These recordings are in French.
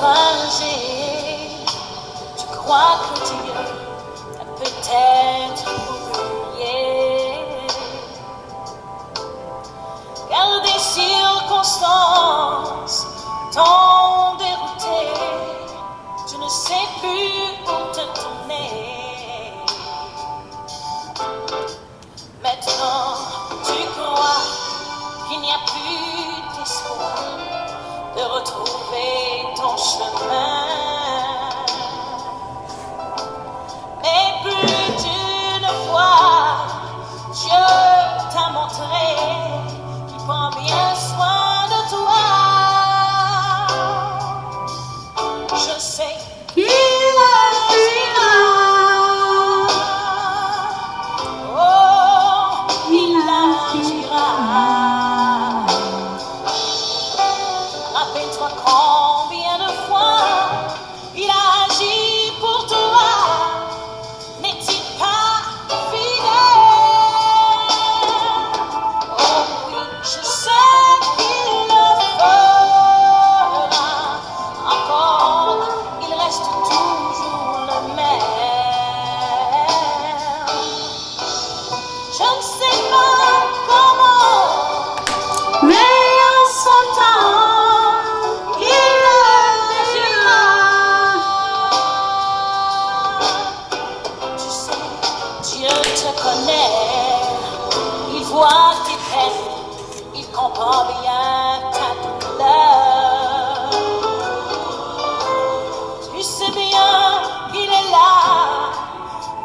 naufragé, tu crois que Dieu t'a peut-être oublié, car des circonstances t'ont dérouté, tu ne sais plus où te tourner. Maintenant, tu crois qu'il n'y a plus d'espoir de retrouver ton chemin. Mais plus d'une fois, Dieu t'a montré qu'il prend bien soin de toi. Je sais qu'il agira. Oh, il agira. Rappelle-toi combien de fois il a agi pour toi. N'est-il pas fidèle? Oh oui, je sais qu'il le fera encore. Il reste toujours le même. Je ne sais pas comment, mais en son temps, il agira. Tu sais, Dieu te connaît, il voit tes peines, il comprend bien ta douleur. Tu sais bien qu'il est là,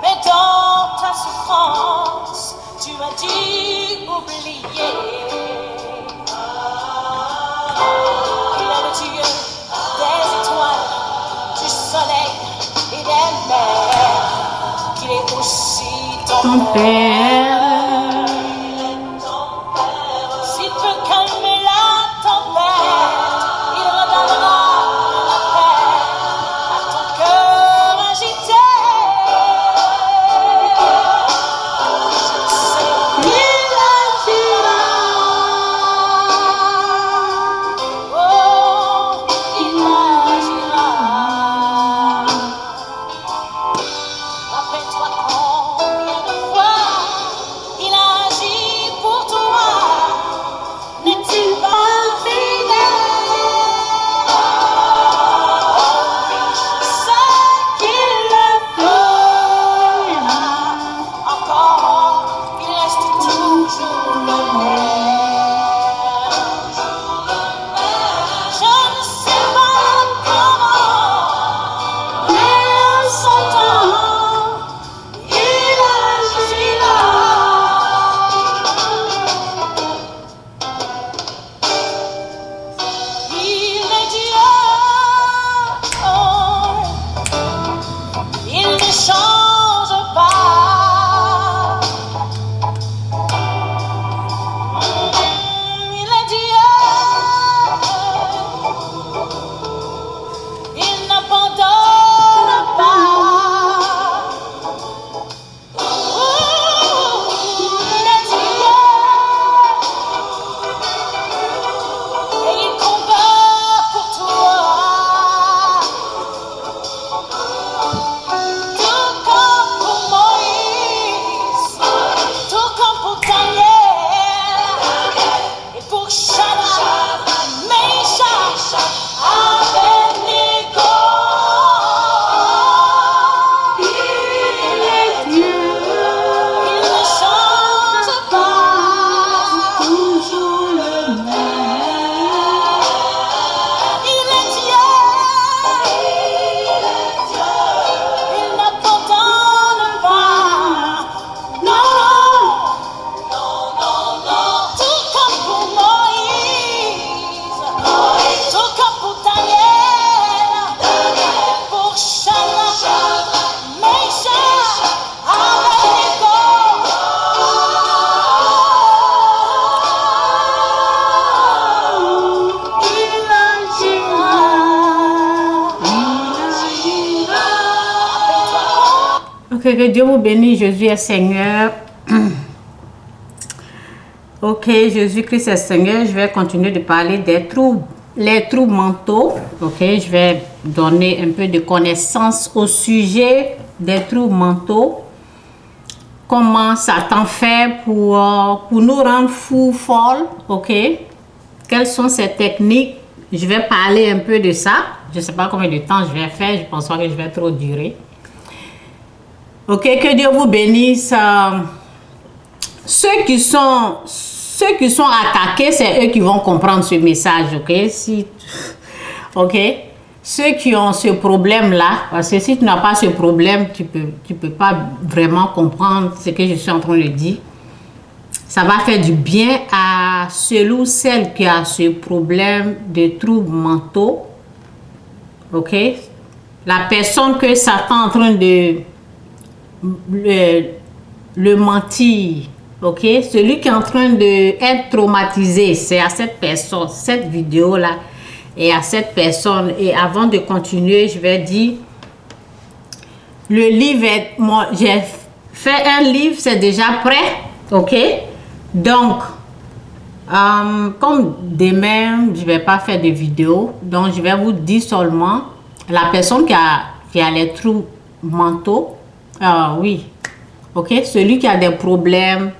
mais dans ta souffrance, tu as dû oublier. Il est le Dieu des étoiles, du soleil et des mers, qu'il est aussi ton Père. S'il peut calmer la tempête, il redonnera la paix à ton cœur agité. Je sais qu'il agira. Oh, il agira. Rappelle-toi combien de fois il a agi pour toi. N'est-il pas fidèle? Oh oui, je sais qu'il le fera encore. Il reste toujours le même. Je ne sais pas comment, mais en son temps, il agira. Il est Dieu, oh, il ne change pas. Il est Dieu, il n'abandonne pas. Il est Dieu, et il combat pour toi. Tout comme pour Moïse, tout comme pour Daniel, et pour Shadrach, Meshach, Abednego. Il est Dieu, il ne change pas, toujours le même. Il est Dieu, il n'abandonne pas. Non, non, non, non. Tout comme pour Moïse, tout comme pour Daniel, pour Shadrach, Meshach, Abednego. Il agira. Ok, que Dieu vous bénisse. Jésus est Seigneur. Ok, Jésus-Christ est Seigneur. Je vais continuer de parler des troubles les troubles mentaux. Ok, je vais donner un peu de connaissances au sujet des troubles mentaux. Comment Satan fait pour nous rendre fous, folles. Ok, quelles sont ces techniques? Je vais parler un peu de ça. Je ne sais pas combien de temps je vais faire. Je pense pas que je vais trop durer. Ok, que Dieu vous bénisse. Ceux qui sont attaqués, c'est eux qui vont comprendre ce message. Ok, ceux qui ont ce problème-là, parce que si tu n'as pas ce problème, tu peux pas vraiment comprendre ce que je suis en train de dire. Ça va faire du bien à celui ou celle qui a ce problème de troubles mentaux. Ok? La personne que Satan est en train de le mentir. Ok? Celui qui est en train d'être traumatisé, c'est à cette personne, cette vidéo-là, et à cette personne. Et avant de continuer, je vais dire, le livre j'ai fait un livre, c'est déjà prêt. Ok? Donc, comme demain, je ne vais pas faire de vidéo, donc je vais vous dire seulement la personne qui a les troubles mentaux. Oui, ok, celui qui a des problèmes,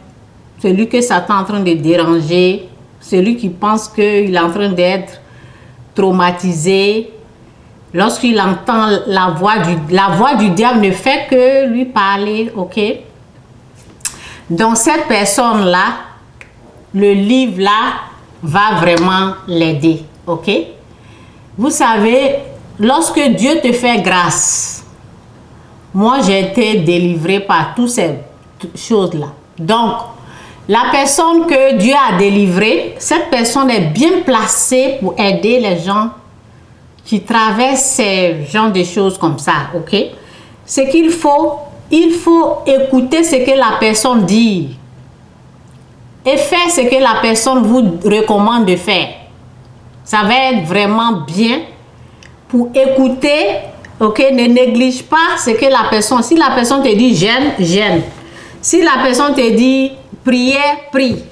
celui que Satan est en train de déranger, celui qui pense qu'il est en train d'être traumatisé. Lorsqu'il entend la voix du diable ne fait que lui parler, ok. Donc, cette personne-là, le livre-là va vraiment l'aider, ok? Vous savez, lorsque Dieu te fait grâce, moi, j'ai été délivrée par toutes ces choses-là. Donc, la personne que Dieu a délivrée, cette personne est bien placée pour aider les gens qui traversent ces genres de choses comme ça, ok? C'est qu'il faut... Il faut écouter ce que la personne dit et faire ce que la personne vous recommande de faire. Ça va être vraiment bien pour écouter, ok? Ne néglige pas ce que la personne... Si la personne te dit jeûne, jeûne. Si la personne te dit prière, prie.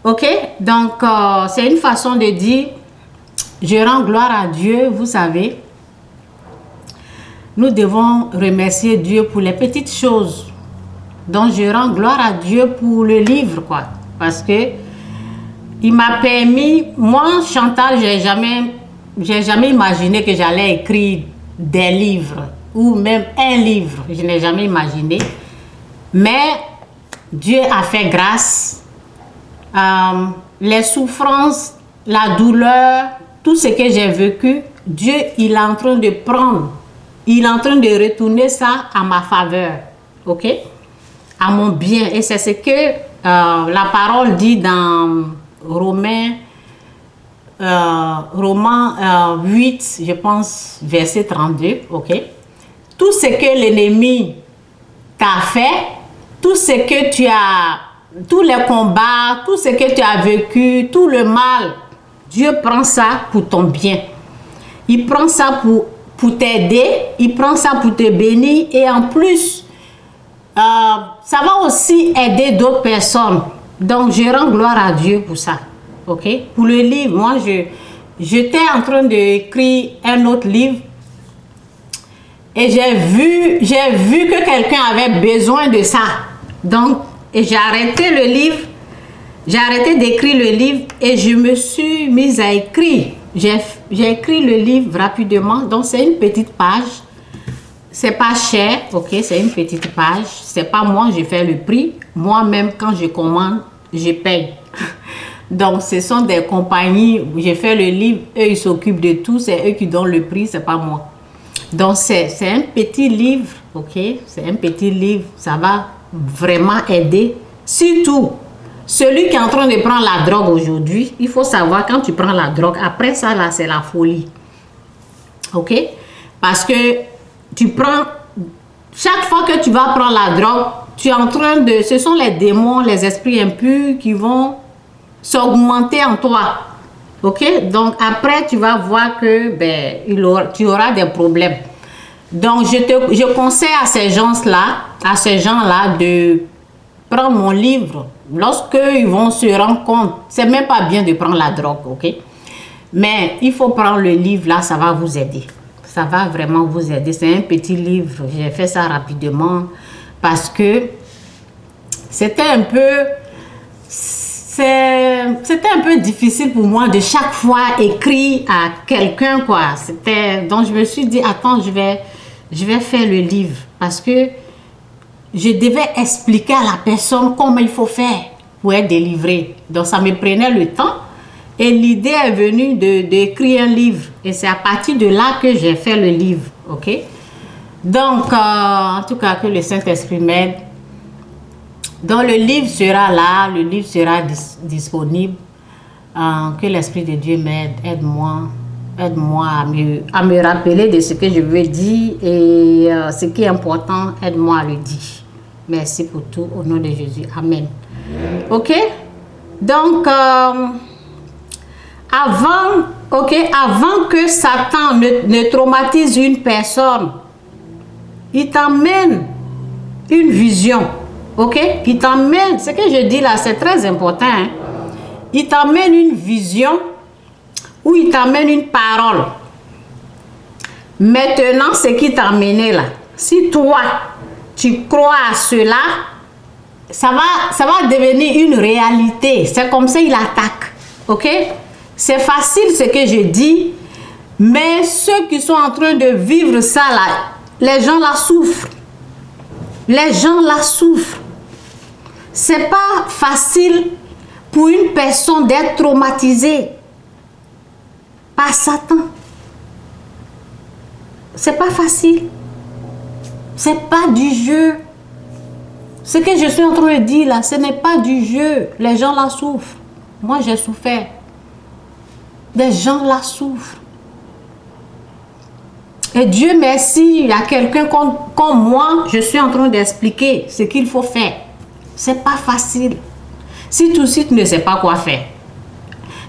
Ok? Donc, c'est une façon de dire, je rends gloire à Dieu, vous savez. Nous devons remercier Dieu pour les petites choses. Donc, je rends gloire à Dieu pour le livre, quoi. Parce que il m'a permis... Moi, Chantal, j'ai jamais imaginé que j'allais écrire des livres. Ou même un livre. Je n'ai jamais imaginé. Mais Dieu a fait grâce. Les souffrances, la douleur, tout ce que j'ai vécu, Dieu, il est en train de prendre... Il est en train de retourner ça à ma faveur, ok? À mon bien. Et c'est ce que la parole dit dans Romains 8, je pense, verset 32, ok? Tout ce que l'ennemi t'a fait, tout ce que tu as, tous les combats, tout ce que tu as vécu, tout le mal, Dieu prend ça pour ton bien. Il prend ça pour t'aider, il prend ça pour te bénir et en plus, ça va aussi aider d'autres personnes. Donc, je rends gloire à Dieu pour ça. Ok? Pour le livre, moi, j'étais en train d'écrire un autre livre et j'ai vu que quelqu'un avait besoin de ça. Donc, j'ai arrêté le livre, j'ai arrêté d'écrire le livre et je me suis mise à écrire. J'ai écrit le livre rapidement, donc c'est une petite page. C'est pas cher, ok, c'est une petite page. C'est pas moi, j'ai fait le prix. Moi-même, quand je commande, je paye. Donc, ce sont des compagnies, j'ai fait le livre, eux, ils s'occupent de tout, c'est eux qui donnent le prix, c'est pas moi. Donc, c'est un petit livre, ok, c'est un petit livre, ça va vraiment aider. Surtout, celui qui est en train de prendre la drogue aujourd'hui, il faut savoir quand tu prends la drogue, après ça, là, c'est la folie. Ok? Parce que tu prends, chaque fois que tu vas prendre la drogue, tu es en train de, ce sont les démons, les esprits impurs qui vont s'augmenter en toi. Ok? Donc, après, tu vas voir que, tu auras des problèmes. Donc, je conseille à ces gens-là, de prendre mon livre. Lorsqu'ils vont se rendre compte, c'est même pas bien de prendre la drogue, ok? Mais il faut prendre le livre là, ça va vous aider. Ça va vraiment vous aider. C'est un petit livre. J'ai fait ça rapidement parce que c'était un peu difficile pour moi de chaque fois écrire à quelqu'un, quoi. Donc je me suis dit, attends, je vais faire le livre parce que je devais expliquer à la personne comment il faut faire pour être délivré. Donc ça me prenait le temps et l'idée est venue d'écrire un livre. Et c'est à partir de là que j'ai fait le livre, ok? Donc, en tout cas, que le Saint-Esprit m'aide. Donc le livre sera là, le livre sera disponible. Que l'Esprit de Dieu m'aide, aide-moi à me rappeler de ce que je veux dire et ce qui est important, aide-moi à le dire. Merci pour tout, au nom de Jésus. Amen. Ok? Donc, avant que Satan ne traumatise une personne, il t'amène une vision. Ok? Il t'amène, ce que je dis là, c'est très important. Hein? Il t'amène une vision ou il t'amène une parole. Maintenant, ce qui t'a amené là, si toi, tu crois à cela, ça va devenir une réalité. C'est comme ça il attaque. Ok? C'est facile ce que je dis, mais ceux qui sont en train de vivre ça là, les gens la souffrent. Les gens la souffrent. C'est pas facile pour une personne d'être traumatisée par Satan. C'est pas facile. C'est pas du jeu. Ce que je suis en train de dire là, ce n'est pas du jeu. Les gens la souffrent. Moi, j'ai souffert. Des gens la souffrent. Et Dieu merci, il y a quelqu'un comme moi, je suis en train d'expliquer ce qu'il faut faire. C'est pas facile. Si tu ne sais pas quoi faire,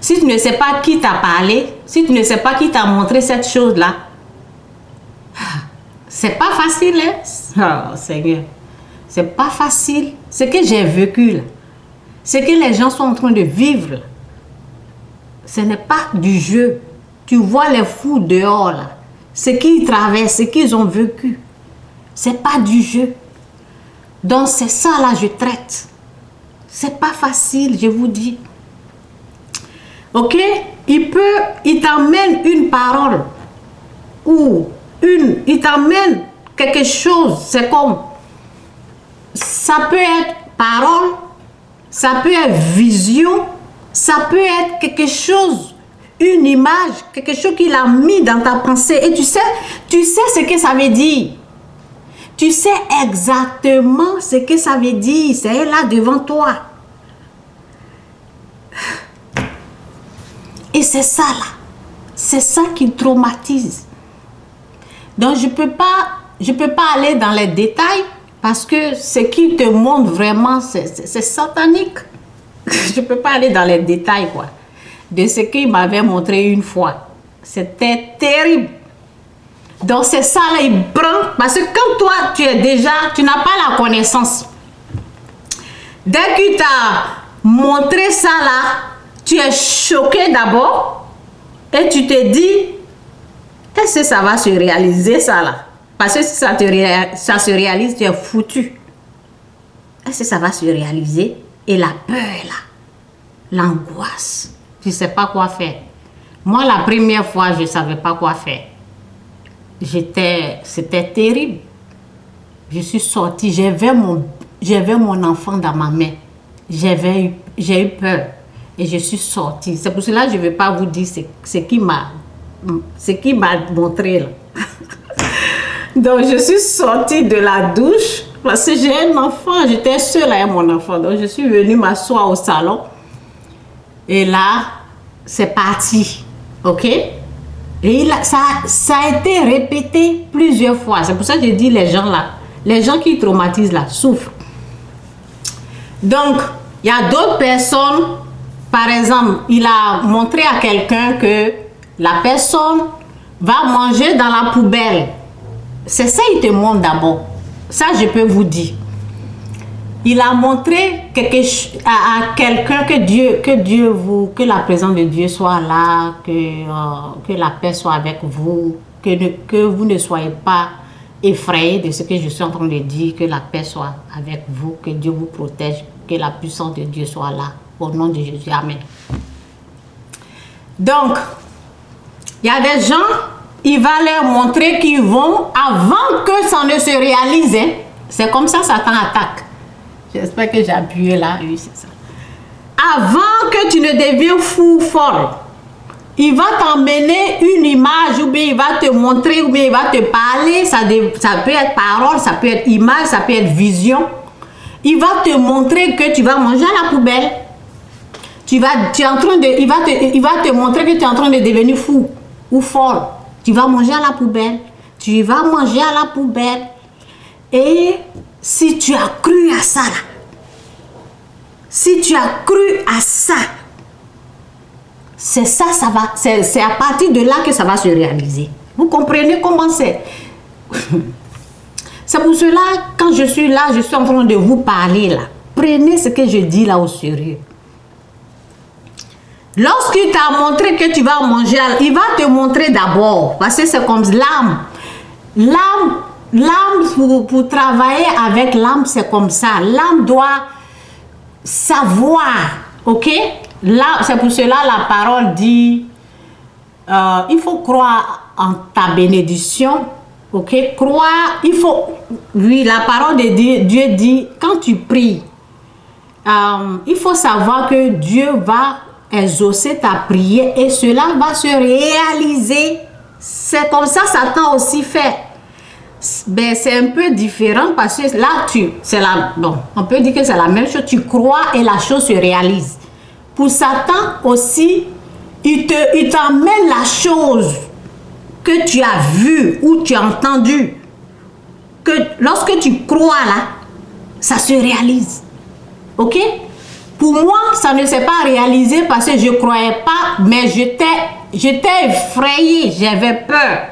si tu ne sais pas qui t'a parlé, si tu ne sais pas qui t'a montré cette chose-là, c'est pas facile, hein? Oh Seigneur, c'est pas facile. Ce que j'ai vécu là, ce que les gens sont en train de vivre là, ce n'est pas du jeu. Tu vois les fous dehors là, ce qu'ils traversent, ce qu'ils ont vécu, c'est pas du jeu. Donc c'est ça là je traite. C'est pas facile, je vous dis. Ok? Il t'amène une parole ou il t'amène quelque chose. C'est comme, ça peut être parole, ça peut être vision, ça peut être quelque chose, une image, quelque chose qu'il a mis dans ta pensée. Et tu sais ce que ça veut dire. Tu sais exactement ce que ça veut dire. C'est là devant toi. Et c'est ça là. C'est ça qui traumatise. Donc je peux pas aller dans les détails parce que ce qui te montre vraiment, c'est satanique. Je peux pas aller dans les détails quoi. De ce qu'il m'avait montré une fois. C'était terrible. Donc c'est ça là, il prend, parce que quand toi tu n'as pas la connaissance. Dès qu'il t'a montré ça là, tu es choqué d'abord et tu te dis, est-ce que ça va se réaliser ça là? Parce que si ça se réalise, tu es foutu. Est-ce que ça va se réaliser? Et la peur là, l'angoisse, tu ne sais pas quoi faire. Moi la première fois, je ne savais pas quoi faire. C'était terrible. Je suis sortie, j'avais mon enfant dans ma main. J'ai eu peur et je suis sortie. C'est pour cela que je ne vais pas vous dire ce qui m'a montré là. Donc je suis sortie de la douche parce que j'ai un enfant, j'étais seule avec mon enfant. Donc je suis venue m'asseoir au salon et là c'est parti, ok? Et ça a été répété plusieurs fois. C'est pour ça que je dis les gens qui traumatisent là, souffrent. Donc, il y a d'autres personnes, par exemple, il a montré à quelqu'un que la personne va manger dans la poubelle. C'est ça, il te montre d'abord. Ça, je peux vous dire. il a montré à quelqu'un que la présence de Dieu soit là, que la paix soit avec vous, que vous ne soyez pas effrayés de ce que je suis en train de dire, que la paix soit avec vous, que Dieu vous protège, que la puissance de Dieu soit là. Au nom de Jésus, amen. Donc, il y a des gens, il va leur montrer qu'ils vont, avant que ça ne se réalise, hein, c'est comme ça Satan attaque. J'espère que j'ai appuyé là, oui, c'est ça. Avant que tu ne deviens fou, folle, il va t'emmener une image, ou bien il va te montrer, ou bien il va te parler, ça peut être parole, ça peut être image, ça peut être vision. Il va te montrer que tu vas manger à la poubelle. Il va te montrer que tu es en train de devenir fou ou folle. Tu vas manger à la poubelle. Tu vas manger à la poubelle. Et si tu as cru à ça, là, si tu as cru à ça, c'est ça, c'est à partir de là que ça va se réaliser. Vous comprenez comment c'est? C'est pour cela, quand je suis là, je suis en train de vous parler là. Prenez ce que je dis là au sérieux. Lorsqu'il t'a montré que tu vas manger, il va te montrer d'abord, parce que c'est comme l'âme. L'âme, pour travailler avec l'âme, c'est comme ça. L'âme doit savoir, ok? C'est pour cela la parole dit, il faut croire en ta bénédiction, ok? Croire, oui, la parole de Dieu dit, quand tu pries, il faut savoir que Dieu va exaucer ta prière et cela va se réaliser. C'est comme ça Satan aussi fait. Ben, c'est un peu différent parce que là, on peut dire que c'est la même chose. Tu crois et la chose se réalise. Pour Satan aussi, il t'emmène la chose que tu as vue ou tu as entendue. Que lorsque tu crois là, ça se réalise. Ok? Pour moi, ça ne s'est pas réalisé parce que je ne croyais pas, mais j'étais effrayée, j'avais peur.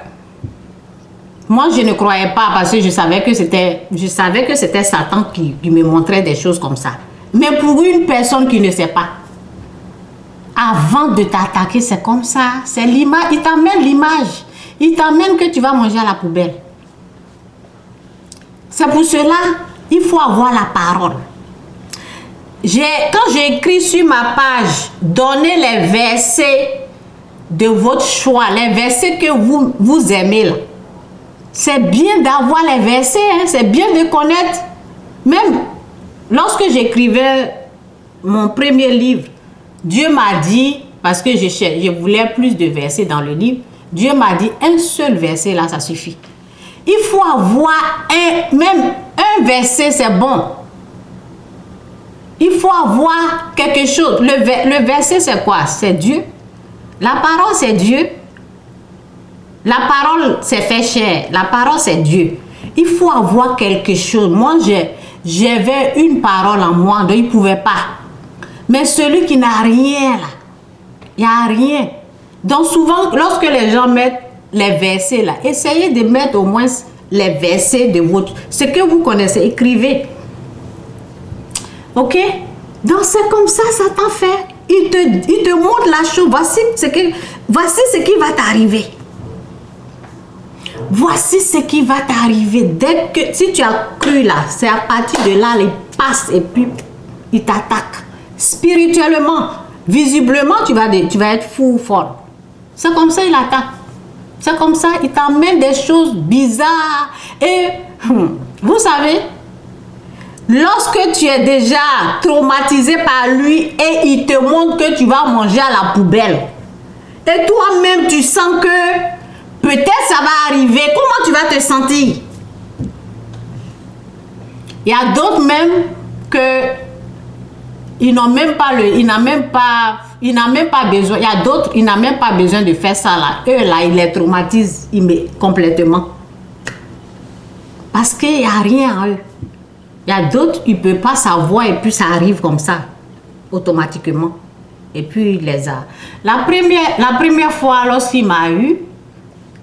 Moi, je ne croyais pas parce que je savais que c'était Satan qui me montrait des choses comme ça. Mais pour une personne qui ne sait pas, avant de t'attaquer, c'est comme ça. C'est l'image, il t'amène l'image. Il t'amène que tu vas manger à la poubelle. C'est pour cela, il faut avoir la parole. Quand j'ai écrit sur ma page, donnez les versets de votre choix, les versets que vous aimez là. C'est bien d'avoir les versets, hein, c'est bien de connaître. Même lorsque j'écrivais mon premier livre, Dieu m'a dit, parce que je voulais plus de versets dans le livre, Dieu m'a dit un seul verset là, ça suffit. Il faut avoir même un verset, c'est bon. Il faut avoir quelque chose. Le verset, c'est quoi? C'est Dieu. La parole, c'est Dieu. La parole, c'est fait chair. La parole, c'est Dieu. Il faut avoir quelque chose. Moi, j'avais une parole en moi, donc il ne pouvait pas. Mais celui qui n'a rien, là, il n'y a rien. Donc souvent, lorsque les gens mettent les versets, là, essayez de mettre au moins les versets de votre... Ce que vous connaissez, écrivez. Ok? Donc c'est comme ça, Satan fait. Il te montre la chose. Voici ce qui va t'arriver. Voici ce qui va t'arriver. Dès que, si tu as cru là, c'est à partir de là, il passe et puis il t'attaque. Spirituellement, visiblement, tu vas être fou ou folle. C'est comme ça, il attaque. C'est comme ça, il t'emmène des choses bizarres. Et vous savez, lorsque tu es déjà traumatisé par lui et il te montre que tu vas manger à la poubelle, et toi-même tu sens que peut-être ça va arriver, comment tu vas te sentir? Il y a d'autres même que il n'a même pas besoin. Il y a d'autres, il n'a même pas besoin de faire ça là. Eux là, ils les traumatisent complètement. Parce qu'il n'y a rien en eux. Il y a d'autres, ils ne peuvent pas savoir et puis ça arrive comme ça, automatiquement. Et puis il les a. La première fois, lorsqu'il m'a eu,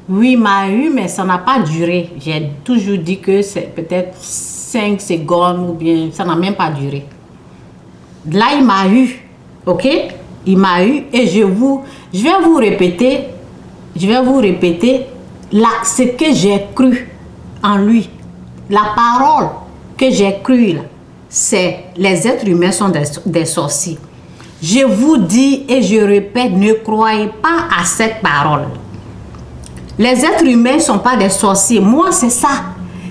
oui, il m'a eu, mais ça n'a pas duré. J'ai toujours dit que c'est peut-être 5 secondes ou bien ça n'a même pas duré. Là, il m'a eu, ok? Il m'a eu et je vais vous répéter là, ce que j'ai cru en lui. La parole que j'ai crue là, c'est les êtres humains sont des sorciers. Je vous dis et je répète, ne croyez pas à cette parole. Les êtres humains ne sont pas des sorciers. Moi, c'est ça.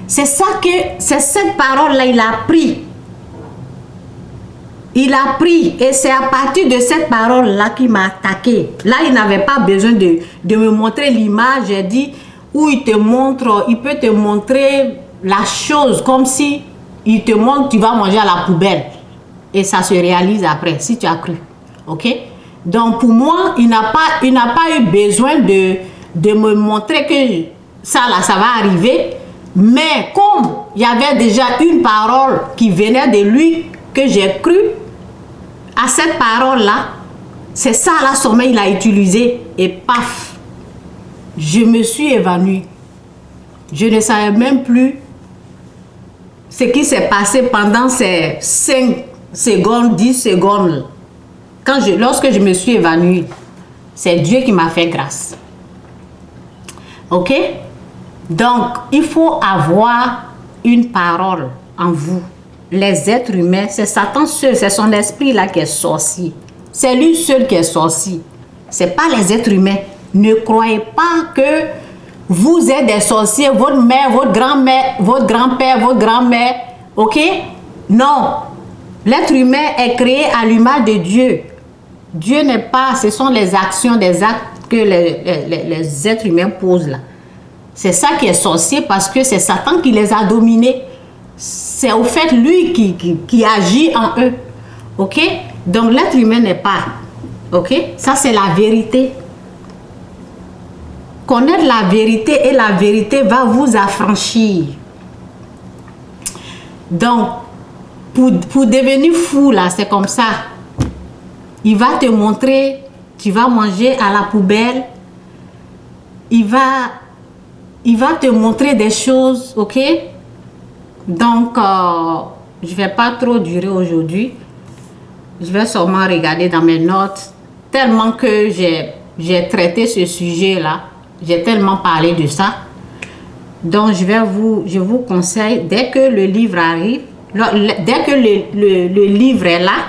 C'est cette parole-là, il a pris. Il a pris et c'est à partir de cette parole-là qu'il m'a attaqué. Là, il n'avait pas besoin de me montrer l'image. J'ai dit, où il peut te montrer la chose comme si il te montre tu vas manger à la poubelle. Et ça se réalise après, si tu as cru. Ok? Donc, pour moi, il n'a pas eu besoin de me montrer que ça, là, ça va arriver. Mais comme il y avait déjà une parole qui venait de lui, que j'ai cru, à cette parole-là, c'est ça, là, sommeil, il a utilisé. Et paf, je me suis évanouie. Je ne savais même plus ce qui s'est passé pendant ces 5 secondes, 10 secondes. Lorsque je me suis évanouie, c'est Dieu qui m'a fait grâce. Ok? Donc, il faut avoir une parole en vous. Les êtres humains, c'est Satan seul, c'est son esprit là qui est sorcier. C'est lui seul qui est sorcier. Ce n'est pas les êtres humains. Ne croyez pas que vous êtes des sorciers, votre mère, votre grand-mère, votre grand-père, votre grand-mère. Ok? Non. L'être humain est créé à l'image de Dieu. Dieu n'est pas, ce sont les actions, des actes que les êtres humains posent là. C'est ça qui est sorcier parce que c'est Satan qui les a dominés. C'est au fait lui qui agit en eux. Ok? Donc l'être humain n'est pas. Ok? Ça c'est la vérité. Connaître la vérité et la vérité va vous affranchir. Donc, pour devenir fou là, c'est comme ça. Il va te montrer, tu vas manger à la poubelle. Il va te montrer des choses, ok? Donc, je ne vais pas trop durer aujourd'hui. Je vais seulement regarder dans mes notes. Tellement que j'ai traité ce sujet-là. J'ai tellement parlé de ça. Donc, je vous conseille, dès que le livre arrive, dès que le livre est là,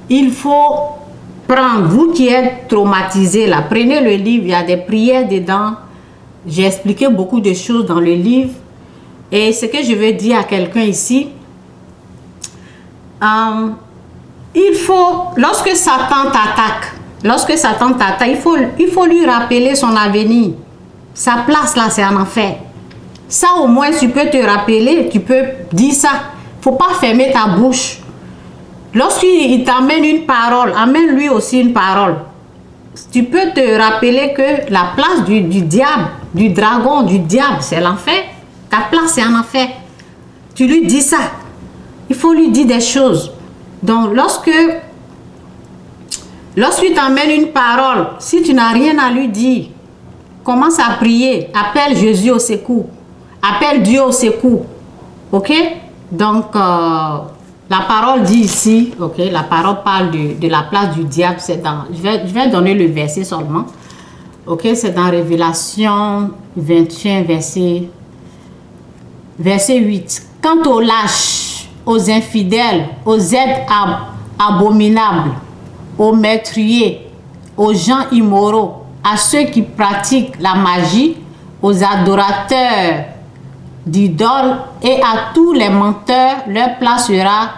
il faut prendre, vous qui êtes traumatisés là, prenez le livre, il y a des prières dedans. J'ai expliqué beaucoup de choses dans le livre. Et ce que je veux dire à quelqu'un ici, il faut, lorsque Satan t'attaque, il faut lui rappeler son avenir. Sa place là, c'est en enfer. Ça au moins, tu peux te rappeler, tu peux dire ça. Il ne faut pas fermer ta bouche. Lorsqu'il t'amène une parole, amène-lui aussi une parole. Tu peux te rappeler que la place du diable, du dragon, du diable, c'est l'enfer. Ta place, c'est en enfer. Tu lui dis ça. Il faut lui dire des choses. Donc, lorsqu'il t'amène une parole, si tu n'as rien à lui dire, commence à prier. Appelle Jésus au secours. Appelle Dieu au secours. Ok? Donc, la parole dit ici, ok, la parole parle de la place du diable. C'est dans, je vais donner le verset seulement. Ok, c'est dans Révélation 21, verset 8. Quant aux lâches, aux infidèles, aux êtres abominables, aux meurtriers, aux gens immoraux, à ceux qui pratiquent la magie, aux adorateurs d'idoles et à tous les menteurs, leur place sera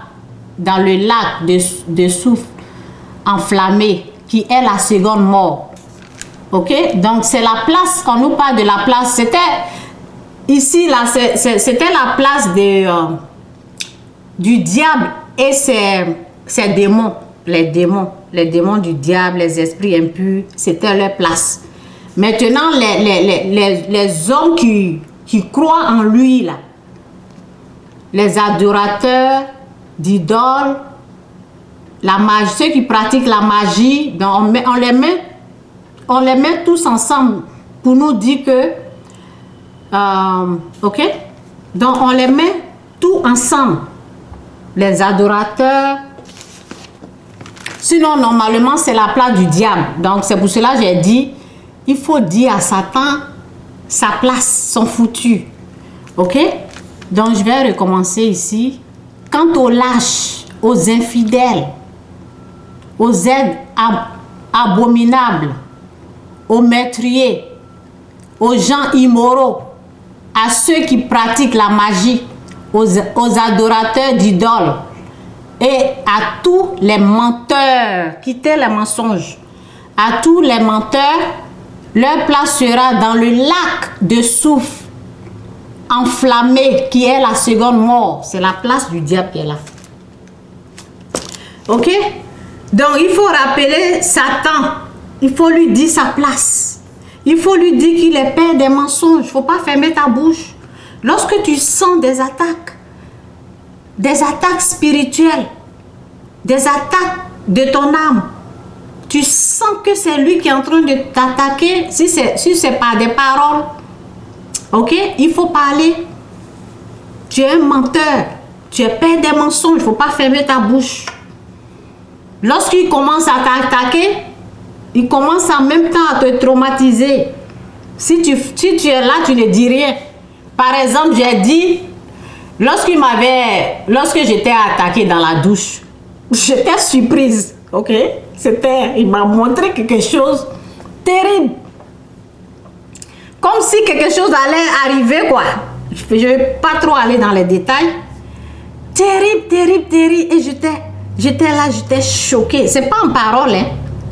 dans le lac de soufre enflammé, qui est la seconde mort. Ok? Donc c'est la place, on nous parle de la place, c'était ici, là, c'était la place du diable et ses démons, les démons du diable, les esprits impurs, c'était leur place. Maintenant, les hommes qui croient en lui, là, les adorateurs d'idoles, la magie, ceux qui pratiquent la magie, donc on les met tous ensemble pour nous dire que, ok, donc on les met tout ensemble. Les adorateurs. Sinon, normalement, c'est la place du diable. Donc, c'est pour cela que j'ai dit, il faut dire à Satan sa place, son foutu. Ok? Donc, je vais recommencer ici. Quant aux lâches, aux infidèles, aux aides abominables, aux meurtriers, aux gens immoraux, à ceux qui pratiquent la magie, aux adorateurs d'idoles et à tous les menteurs, quittez les mensonges, à tous les menteurs, leur place sera dans le lac de soufre enflammé qui est la seconde mort. C'est la place du diable qui est là. Ok? Donc il faut rappeler Satan, il faut lui dire sa place. Il faut lui dire qu'il est père des mensonges. Il ne faut pas fermer ta bouche. Lorsque tu sens des attaques spirituelles, des attaques de ton âme, tu sens que c'est lui qui est en train de t'attaquer, si c'est par des paroles, ok, il faut parler. Tu es un menteur, tu es père des mensonges, il ne faut pas fermer ta bouche. Lorsqu'il commence à t'attaquer, il commence en même temps à te traumatiser. Si tu es là, tu ne dis rien. Par exemple, j'ai dit, lorsque j'étais attaquée dans la douche, j'étais surprise, ok? Il m'a montré quelque chose terrible. Comme si quelque chose allait arriver, quoi. Je ne vais pas trop aller dans les détails. Terrible, terrible, terrible. Et j'étais là, j'étais choquée. C'est pas en parole, hein.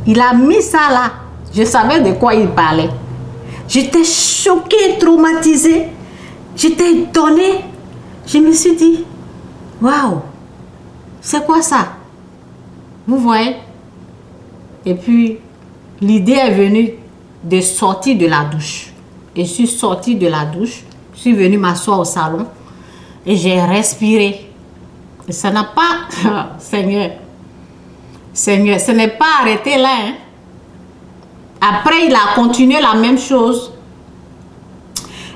Il a mis ça là. Je savais de quoi il parlait. J'étais choquée, traumatisée. J'étais étonnée. Je me suis dit, waouh, c'est quoi ça? Vous voyez? Et puis, l'idée est venue de sortir de la douche. Et je suis sortie de la douche. Je suis venue m'asseoir au salon. Et j'ai respiré. Et ça n'a pas... Seigneur, ce n'est pas arrêté là. Hein? Après, il a continué la même chose.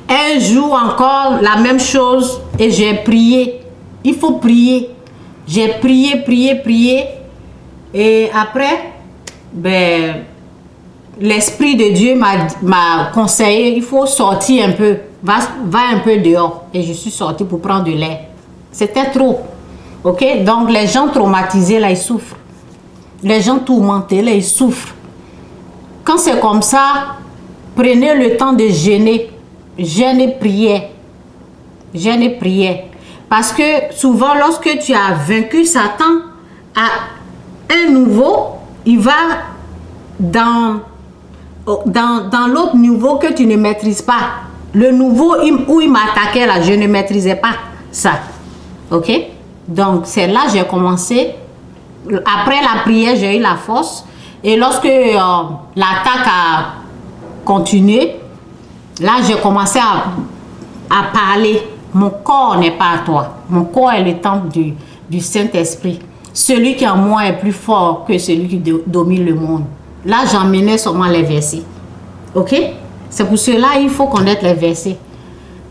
Un jour encore, la même chose. Et j'ai prié. Il faut prier. J'ai prié, prié, prié. Et après, ben, l'Esprit de Dieu m'a conseillé, il faut sortir un peu. Va un peu dehors. Et je suis sortie pour prendre de l'air. C'était trop. Ok? Donc, les gens traumatisés, là, ils souffrent. Les gens tourmentés, là, ils souffrent. Quand c'est comme ça, prenez le temps de jeûner. Jeûner, prière. Jeûner, prière. Parce que souvent, lorsque tu as vaincu Satan, à un nouveau, il va dans l'autre niveau que tu ne maîtrises pas. Le nouveau où il m'attaquait, là, je ne maîtrisais pas ça. Ok? Donc, c'est là que j'ai commencé. Après la prière, j'ai eu la force. Et lorsque l'attaque a continué, là, j'ai commencé à parler. Mon corps n'est pas à toi. Mon corps est le temple du Saint-Esprit. Celui qui en moi est plus fort que celui qui domine le monde. Là, j'emmenais seulement les versets. Ok? C'est pour cela il faut connaître les versets.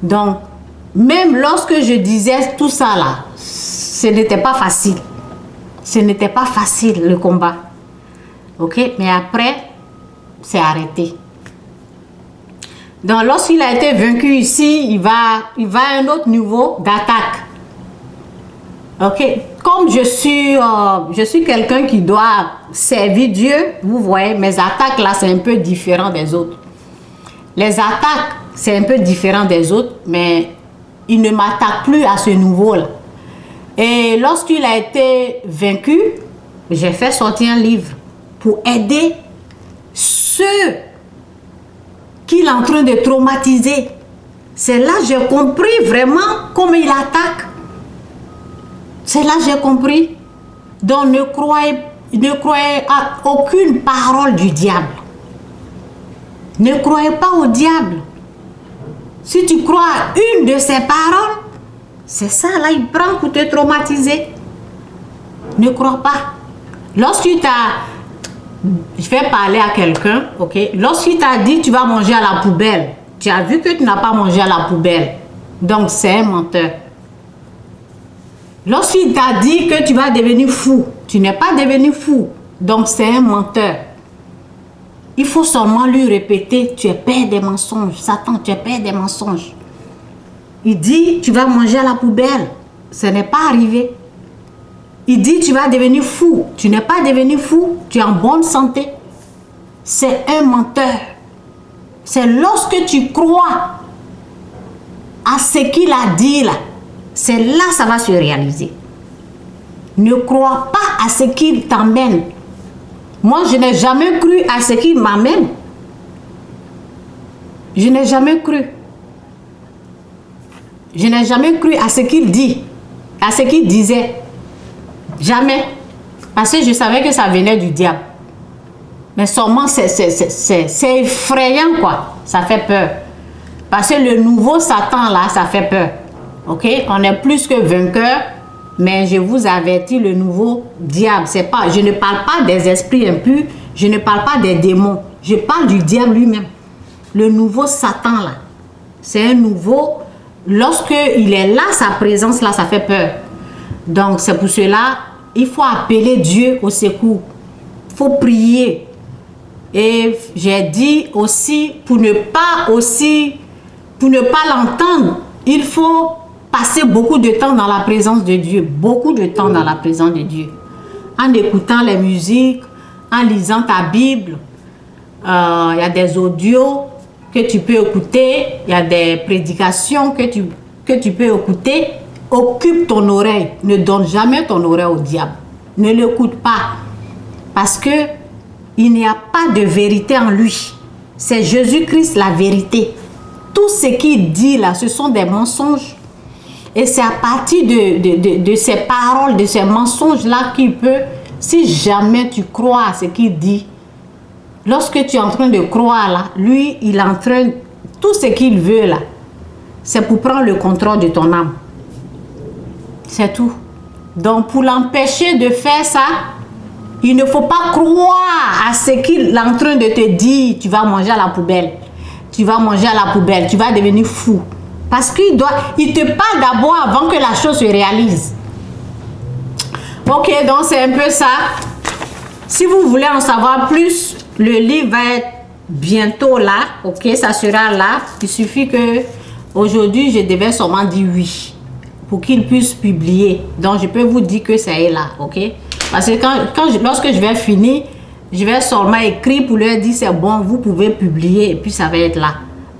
Donc, même lorsque je disais tout ça là, ce n'était pas facile. Ce n'était pas facile le combat. Ok? Mais après, c'est arrêté. Donc, lorsqu'il a été vaincu ici, il va à un autre niveau d'attaque. Ok? Comme je suis quelqu'un qui doit servir Dieu, vous voyez, mes attaques là, c'est un peu différent des autres. Les attaques, c'est un peu différent des autres, mais il ne m'attaque plus à ce niveau-là. Et lorsqu'il a été vaincu, j'ai fait sortir un livre pour aider ceux qu'il est en train de traumatiser. C'est là que j'ai compris vraiment comment il attaque. C'est là que j'ai compris. Donc ne croyez à aucune parole du diable. Ne croyez pas au diable. Si tu crois à une de ses paroles, c'est ça là, il prend pour te traumatiser. Ne crois pas. Lorsqu'il t'a... Je vais parler à quelqu'un, ok? Lorsqu'il t'a dit tu vas manger à la poubelle, tu as vu que tu n'as pas mangé à la poubelle. Donc c'est un menteur. Lorsqu'il t'a dit que tu vas devenir fou, tu n'es pas devenu fou. Donc c'est un menteur. Il faut seulement lui répéter, tu es père des mensonges. Satan, tu es père des mensonges. Il dit, tu vas manger à la poubelle. Ce n'est pas arrivé. Il dit, tu vas devenir fou. Tu n'es pas devenu fou. Tu es en bonne santé. C'est un menteur. C'est lorsque tu crois à ce qu'il a dit là, c'est là que ça va se réaliser. Ne crois pas à ce qu'il t'emmène. Moi, je n'ai jamais cru à ce qu'il m'amène. Je n'ai jamais cru. Je n'ai jamais cru à ce qu'il dit, à ce qu'il disait. Jamais. Parce que je savais que ça venait du diable. Mais seulement, c'est effrayant, quoi. Ça fait peur. Parce que le nouveau Satan, là, ça fait peur. Ok? On est plus que vainqueurs. Mais je vous avertis, le nouveau diable, c'est pas, je ne parle pas des esprits impurs, je ne parle pas des démons, je parle du diable lui-même. Le nouveau Satan là, c'est un nouveau, lorsque il est là, sa présence là, ça fait peur. Donc c'est pour cela, il faut appeler Dieu au secours, il faut prier. Et j'ai dit aussi, pour ne pas l'entendre, il faut passer beaucoup de temps dans la présence de Dieu. Beaucoup de temps dans la présence de Dieu. En écoutant les musiques, en lisant ta Bible. Il y a des audios que tu peux écouter. Il y a des prédications que tu peux écouter. Occupe ton oreille. Ne donne jamais ton oreille au diable. Ne l'écoute pas. Parce que il n'y a pas de vérité en lui. C'est Jésus-Christ la vérité. Tout ce qu'il dit là, ce sont des mensonges. Et c'est à partir de ces paroles, de ces mensonges-là qu'il peut, si jamais tu crois à ce qu'il dit, lorsque tu es en train de croire là, lui, il est en train, tout ce qu'il veut là, c'est pour prendre le contrôle de ton âme. C'est tout. Donc pour l'empêcher de faire ça, il ne faut pas croire à ce qu'il est en train de te dire, tu vas manger à la poubelle, tu vas manger à la poubelle, tu vas devenir fou. Parce qu'il te parle d'abord avant que la chose se réalise. Ok, donc c'est un peu ça. Si vous voulez en savoir plus, le livre va être bientôt là. Ok, ça sera là. Il suffit que aujourd'hui, je devais seulement dire oui pour qu'il puisse publier. Donc, je peux vous dire que ça est là. Ok, parce que lorsque je vais finir, je vais seulement écrire pour leur dire c'est bon, vous pouvez publier et puis ça va être là.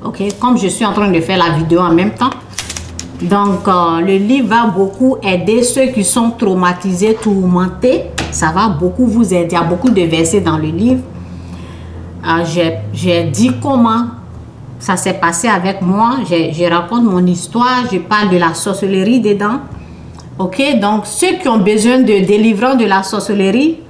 Ok, comme je suis en train de faire la vidéo en même temps. Donc, le livre va beaucoup aider ceux qui sont traumatisés, tourmentés. Ça va beaucoup vous aider. Il y a beaucoup de versets dans le livre. J'ai dit comment ça s'est passé avec moi. Je raconte mon histoire. Je parle de la sorcellerie dedans. Ok, donc ceux qui ont besoin de délivrance de la sorcellerie,